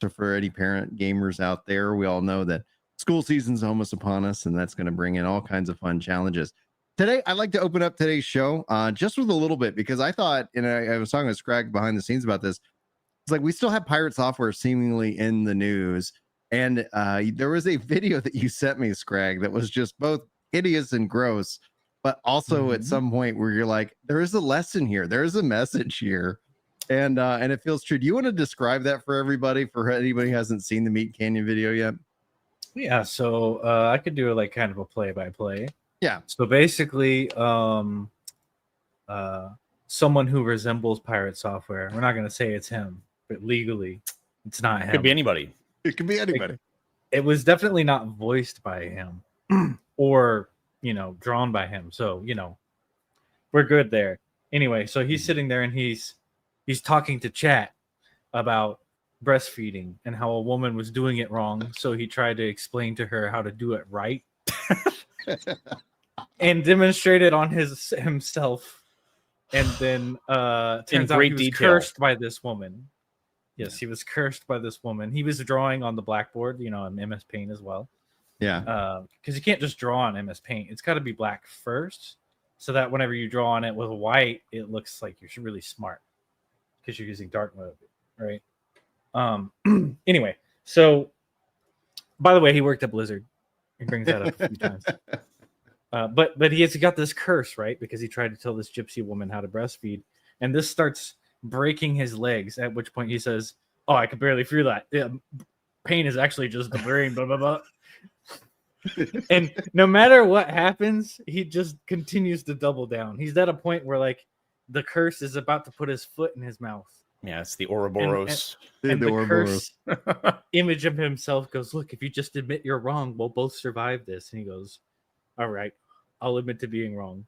So for any parent gamers out there, we all know that school season's almost upon us, and that's going to bring in all kinds of fun challenges. Today, I'd like to open up today's show just with a little bit, because I thought, and I was talking with Scrag behind the scenes about this. It's like we still have pirate software seemingly in the news. And there was a video that you sent me, Scrag, that was just both hideous and gross, but also at some point where you're like, there is a lesson here. There is a message here. And it feels true. Do you want to describe that for everybody, for anybody who hasn't seen the Meat Canyon video yet? Yeah, so I could do like kind of a play-by-play. Yeah. So basically, someone who resembles pirate software. We're not going to say it's him, but legally, it's not him. Could be anybody. It could be anybody. It was definitely not voiced by him or, drawn by him. So, we're good there. Anyway, so he's sitting there and he's talking to chat about breastfeeding and how a woman was doing it wrong. So he tried to explain to her how to do it right and demonstrated on himself. And then turns out he was cursed by this woman. Yes, he was cursed by this woman. He was drawing on the blackboard, in MS Paint as well. Yeah. Because you can't just draw on MS Paint. It's got to be black first, so that whenever you draw on it with white, it looks like you're really smart because you're using dark mode, right? Anyway, so by the way, he worked at Blizzard. He brings that up a few times. But he has got this curse, right? Because he tried to tell this gypsy woman how to breastfeed, and this starts breaking his legs. At which point he says, "Oh, I could barely feel that. Yeah, pain is actually just the brain." Blah blah blah. And no matter what happens, he just continues to double down. He's at a point where like the curse is about to put his foot in his mouth. Yeah, it's the Ouroboros. And the curse image of himself goes, "Look, if you just admit you're wrong, we'll both survive this." And he goes, "All right, I'll admit to being wrong.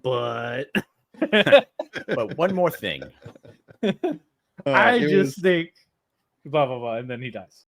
But But one more thing. I just think blah blah blah," and then he dies.